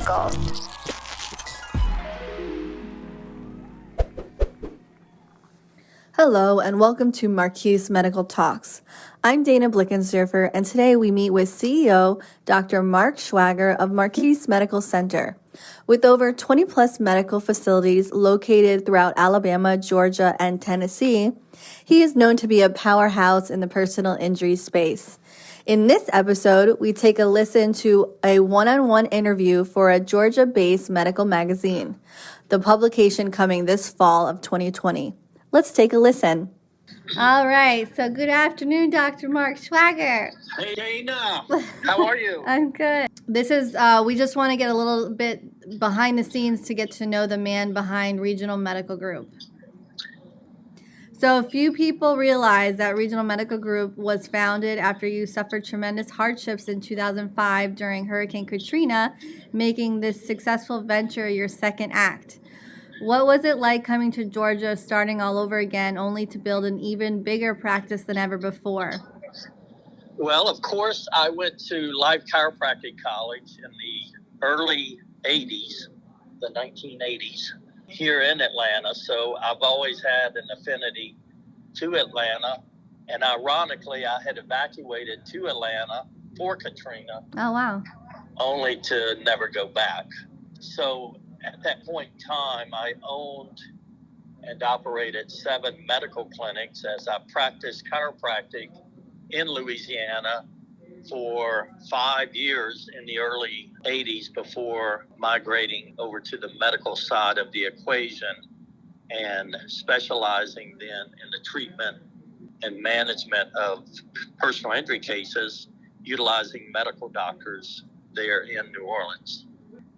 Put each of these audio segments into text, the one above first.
Medical. Hello and welcome to Marquis-Medical Talks. I'm Dana Blickensderfer, and today we meet with CEO Dr. Mark Schwaiger of Marquis-Medical Center. With over 20 plus medical facilities located throughout Alabama, Georgia, and Tennessee, he is known to be a powerhouse in the personal injury space. In this episode, we take a listen to a one-on-one interview for a Georgia-based medical magazine, the publication coming this fall of 2020. Let's take a listen. All right, so good afternoon, Dr. Mark Schwaiger. Hey, Dana. How are you? I'm good. This is, we just want to get a little bit behind the scenes to get to know the man behind Regional Medical Group. So few people realize that Regional Medical Group was founded after you suffered tremendous hardships in 2005 during Hurricane Katrina, making this successful venture your second act. What was it like coming to Georgia, starting all over again, only to build an even bigger practice than ever before? Well, of course, I went to Life Chiropractic College in the early 80s, the 1980s, here in Atlanta. So I've always had an affinity to Atlanta. And ironically, I had evacuated to Atlanta for Katrina. Oh, wow. Only to never go back. So at that point in time, I owned and operated 7 medical clinics as I practiced chiropractic in Louisiana for 5 years in the early 80s before migrating over to the medical side of the equation and specializing then in the treatment and management of personal injury cases, utilizing medical doctors there in New Orleans.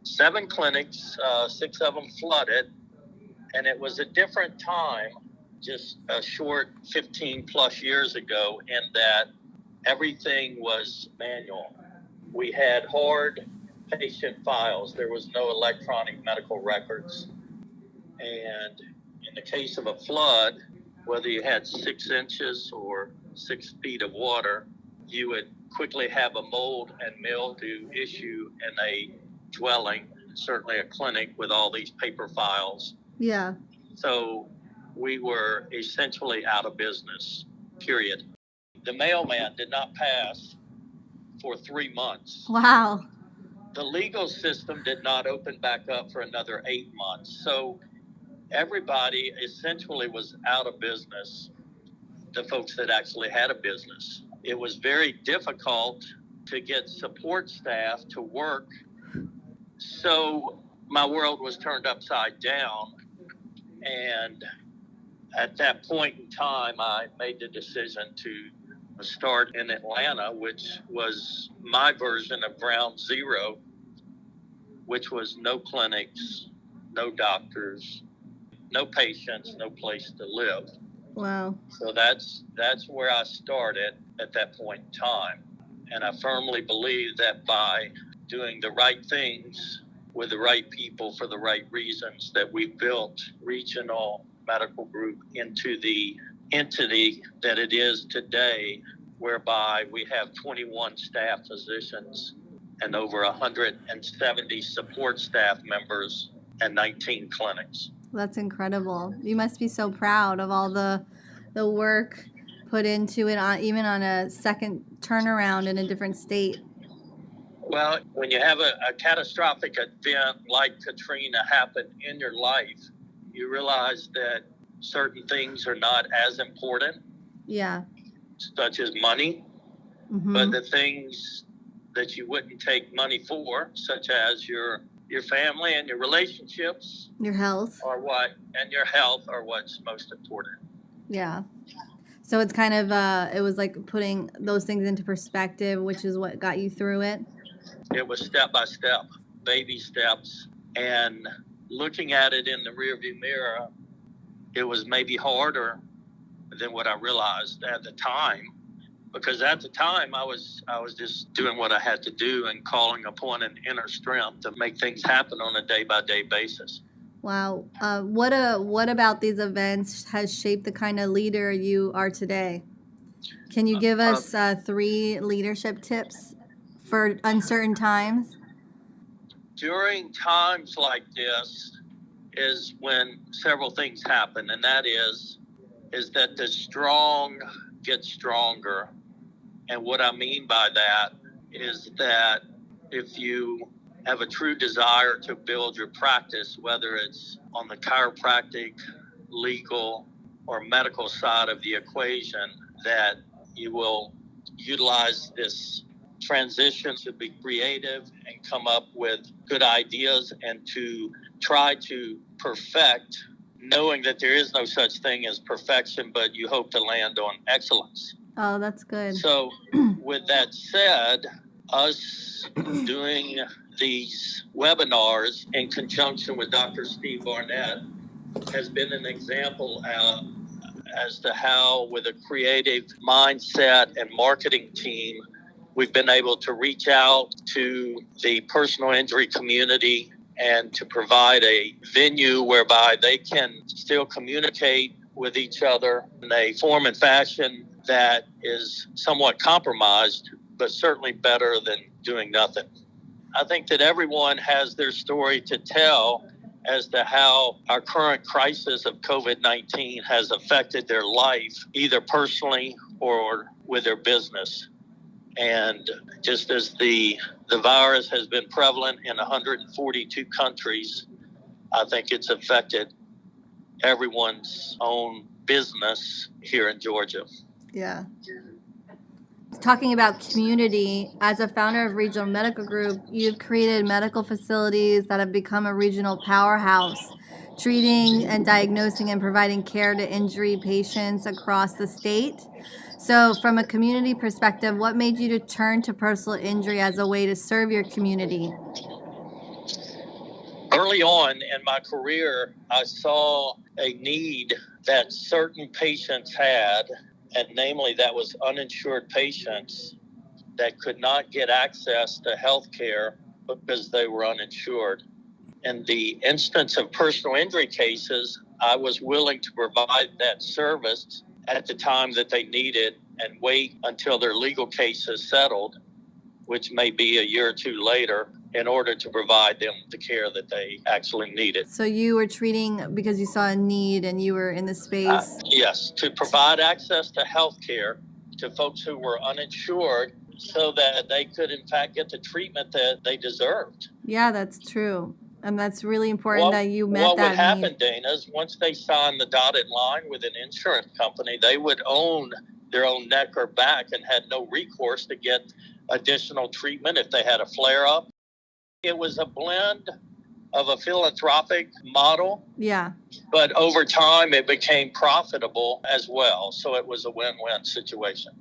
7 clinics, 6 of them flooded, and it was a different time, just a short 15 plus years ago, in that everything was manual. We had hard patient files. There was no electronic medical records. And in the case of a flood, whether you had 6 inches or 6 feet of water, you would quickly have a mold and mildew issue in a dwelling, certainly a clinic, with all these paper files. Yeah. So we were essentially out of business, period. The mailman did not pass for 3 months. Wow. The legal system did not open back up for another 8 months. So everybody essentially was out of business, the folks that actually had a business. It was very difficult to get support staff to work. So my world was turned upside down. And at that point in time, I made the decision to start in Atlanta, which was my version of ground zero, which was no clinics, no doctors, no patients, no place to live. Wow. So that's where I started at that point in time. And I firmly believe that by doing the right things with the right people for the right reasons, that we built Regional Medical Group into the entity that it is today, whereby we have 21 staff physicians and over 170 support staff members and 19 clinics. That's incredible. You must be so proud of all the work put into it, even on a second turnaround in a different state. Well, when you have a catastrophic event like Katrina happen in your life, you realize that certain things are not as important. Yeah. Such as money, Mm-hmm. but the things that you wouldn't take money for, such as your family and your relationships, Your health. and your health are what's most important. Yeah. So it's kind of, it was like putting those things into perspective, which is what got you through it. It was step by step, baby steps, and looking at it in the rearview mirror, it was maybe harder than what I realized at the time, because at the time I was just doing what I had to do and calling upon an inner strength to make things happen on a day-by-day basis. Wow. What about these events has shaped the kind of leader you are today? Can you give us 3 leadership tips for uncertain times? during times like this is when several things happen, and that is that the strong get stronger. And what I mean by that is that if you have a true desire to build your practice, whether it's on the chiropractic, legal, or medical side of the equation, that you will utilize this transition to be creative and come up with good ideas and to try to perfect, knowing that there is no such thing as perfection, but you hope to land on excellence. Oh, that's good. So with that said, us doing these webinars in conjunction with Dr. Steve Barnett has been an example as to how, with a creative mindset and marketing team, we've been able to reach out to the personal injury community and to provide a venue whereby they can still communicate with each other in a form and fashion that is somewhat compromised, but certainly better than doing nothing. I think that everyone has their story to tell as to how our current crisis of COVID-19 has affected their life, either personally or with their business. And just as the virus has been prevalent in 142 countries, I think it's affected everyone's own business here in Georgia. Yeah. Talking about community, as a founder of Regional Medical Group, you've created medical facilities that have become a regional powerhouse, treating and diagnosing and providing care to injury patients across the state. So from a community perspective, what made you to turn to personal injury as a way to serve your community? Early on in my career, I saw a need that certain patients had, and namely that was uninsured patients that could not get access to health care because they were uninsured. In the instance of personal injury cases, I was willing to provide that service at the time that they needed and wait until their legal case is settled, which may be a year or two later, in order to provide them the care that they actually needed. So you were treating because you saw a need and you were in the space? Yes, to provide access to health care to folks who were uninsured so that they could in fact get the treatment that they deserved. Yeah, that's true. And that's really important that you met that need. What would happen, Dana, is once they signed the dotted line with an insurance company, they would own their own neck or back and had no recourse to get additional treatment if they had a flare-up. It was a blend of a philanthropic model. Yeah. But over time, it became profitable as well. So it was a win-win situation.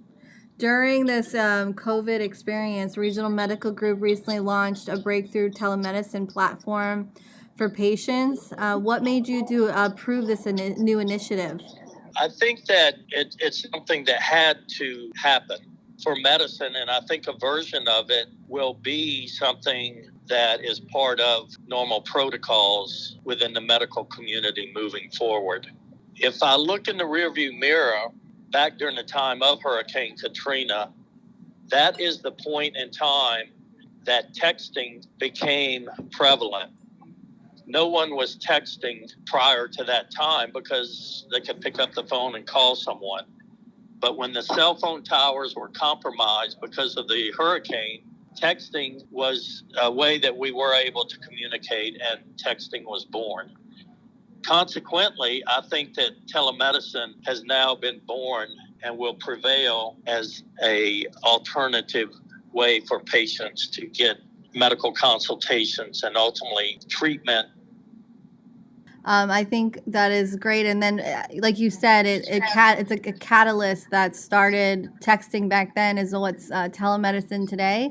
During this COVID experience, Regional Medical Group recently launched a breakthrough telemedicine platform for patients. What made you approve this new initiative? I think that it's something that had to happen for medicine, and I think a version of it will be something that is part of normal protocols within the medical community moving forward. If I look in the rearview mirror, back during the time of Hurricane Katrina, that is the point in time that texting became prevalent. No one was texting prior to that time because they could pick up the phone and call someone. But when the cell phone towers were compromised because of the hurricane, texting was a way that we were able to communicate, and texting was born. Consequently, I think that telemedicine has now been born and will prevail as an alternative way for patients to get medical consultations and ultimately treatment. I think that is great. And then, like you said, it's like a catalyst that started texting back then is what's telemedicine today.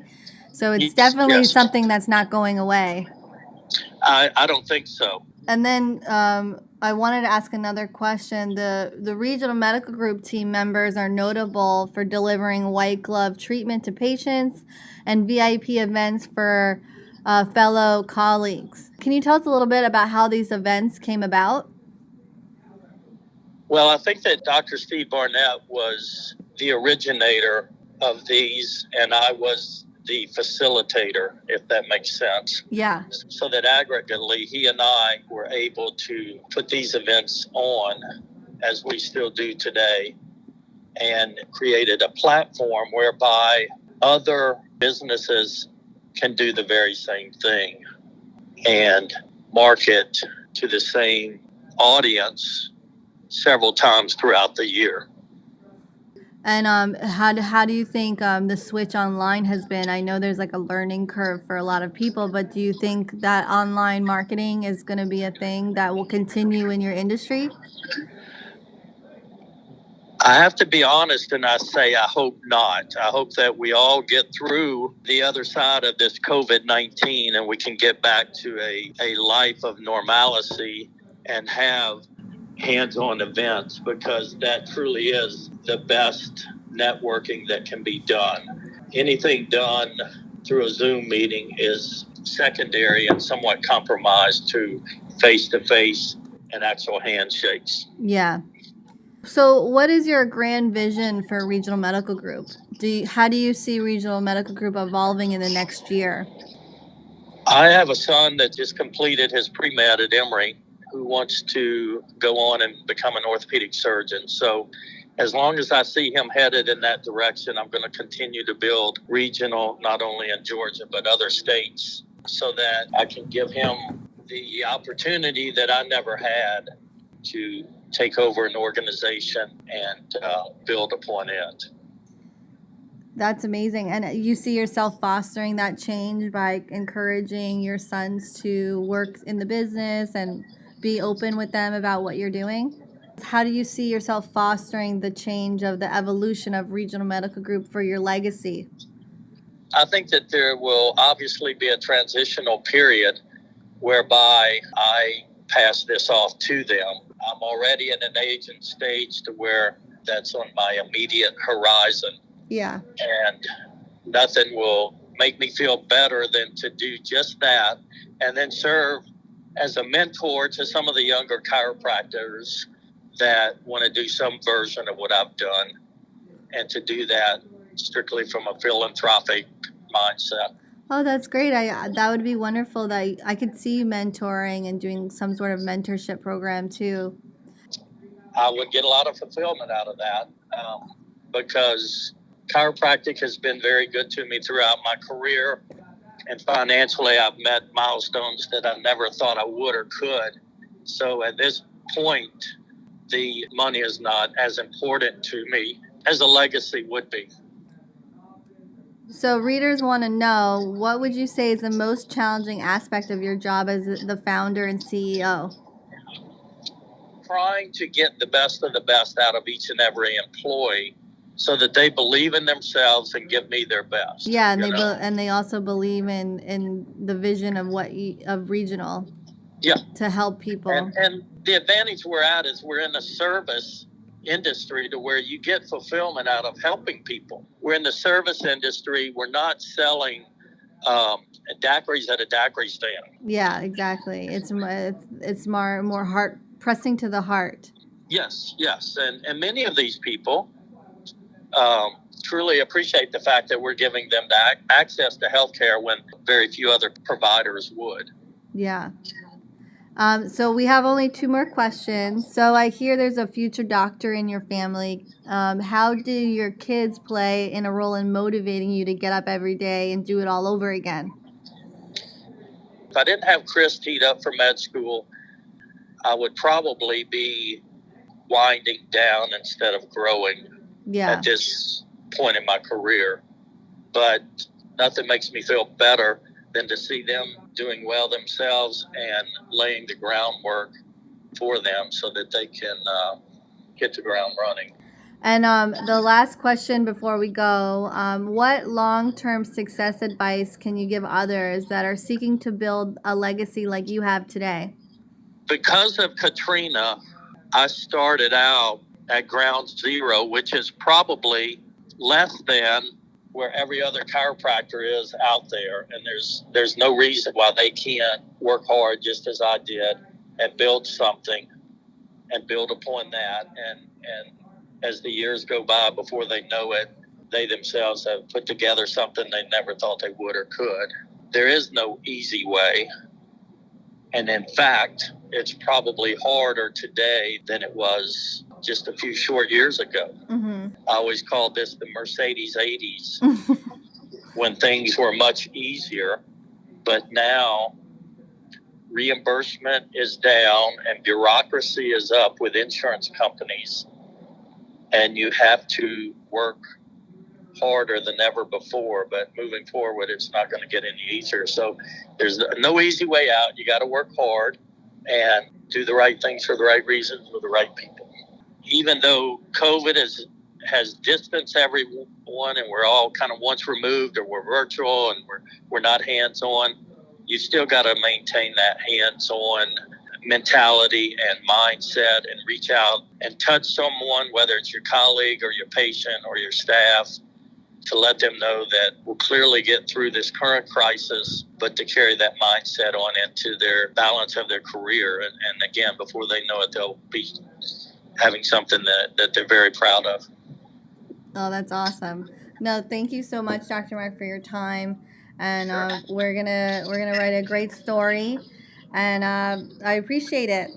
So it's definitely something that's not going away. I don't think so. And then I wanted to ask another question. The Regional Medical Group team members are notable for delivering white glove treatment to patients and VIP events for fellow colleagues. Can you tell us a little bit about how these events came about? Well, I think that Dr. Steve Barnett was the originator of these, and I was the facilitator, if that makes sense. Yeah. So that aggregately, he and I were able to put these events on, as we still do today, and created a platform whereby other businesses can do the very same thing and market to the same audience several times throughout the year. And how do you think the switch online has been? I know there's like a learning curve for a lot of people, but do you think that online marketing is going to be a thing that will continue in your industry? I have to be honest and I say I hope not. I hope that we all get through the other side of this COVID-19 and we can get back to a life of normalcy and have hands-on events, because that truly is the best networking that can be done. Anything done through a Zoom meeting is secondary and somewhat compromised to face-to-face and actual handshakes. Yeah. So what is your grand vision for Regional Medical Group? How do you see Regional Medical Group evolving in the next year? I have a son that just completed his pre-med at Emory who wants to go on and become an orthopedic surgeon. So as long as I see him headed in that direction, I'm going to continue to build regional, not only in Georgia, but other states, so that I can give him the opportunity that I never had to take over an organization and build upon it. That's amazing. And you see yourself fostering that change by encouraging your sons to work in the business and be open with them about what you're doing? How do you see yourself fostering the change of the evolution of Regional Medical Group for your legacy? I think that there will obviously be a transitional period whereby I pass this off to them. I'm already in an age and stage to where that's on my immediate horizon. Yeah. And nothing will make me feel better than to do just that and then serve as a mentor to some of the younger chiropractors that want to do some version of what I've done, and to do that strictly from a philanthropic mindset. Oh, that's great. That would be wonderful. That I could see you mentoring and doing some sort of mentorship program too. I would get a lot of fulfillment out of that, because chiropractic has been very good to me throughout my career, and financially I've met milestones that I never thought I would or could. So at this point, the money is not as important to me as a legacy would be. So readers want to know, what would you say is the most challenging aspect of your job as the founder and CEO? Trying to get the best of the best out of each and every employee so that they believe in themselves and give me their best. Yeah, and they also believe in the vision of of Regional. Yeah. To help people. And the advantage we're at is we're in a service industry to where you get fulfillment out of helping people. We're in the service industry. We're not selling daiquiris at a daiquiri stand. Yeah, exactly. It's more heart pressing to the heart. Yes. And many of these people truly appreciate the fact that we're giving them access to healthcare when very few other providers would. Yeah. So we have only 2 more questions. So I hear there's a future doctor in your family. How do your kids play in a role in motivating you to get up every day and do it all over again? If I didn't have Chris teed up for med school, I would probably be winding down instead of growing at this point in my career. But nothing makes me feel better than to see them doing well themselves and laying the groundwork for them so that they can hit the ground running. And the last question before we go, what long-term success advice can you give others that are seeking to build a legacy like you have today? Because of Katrina, I started out at ground zero, which is probably less than where every other chiropractor is out there. And there's no reason why they can't work hard just as I did and build something and build upon that. And as the years go by, before they know it, they themselves have put together something they never thought they would or could. There is no easy way. And in fact, it's probably harder today than it was just a few short years ago. Mm-hmm. I always called this the Mercedes 80s when things were much easier. But now reimbursement is down and bureaucracy is up with insurance companies. And you have to work harder than ever before, but moving forward, it's not going to get any easier. So there's no easy way out. You got to work hard and do the right things for the right reasons with the right people. Even though COVID has distanced everyone and we're all kind of once removed, or we're virtual and we're not hands-on, you still got to maintain that hands-on mentality and mindset and reach out and touch someone, whether it's your colleague or your patient or your staff, to let them know that we'll clearly get through this current crisis, but to carry that mindset on into their balance of their career. And again, before they know it, they'll be having something that they're very proud of. Oh, that's awesome. No, thank you so much, Dr. Mark, for your time. And Sure. we're gonna write a great story, and I appreciate it.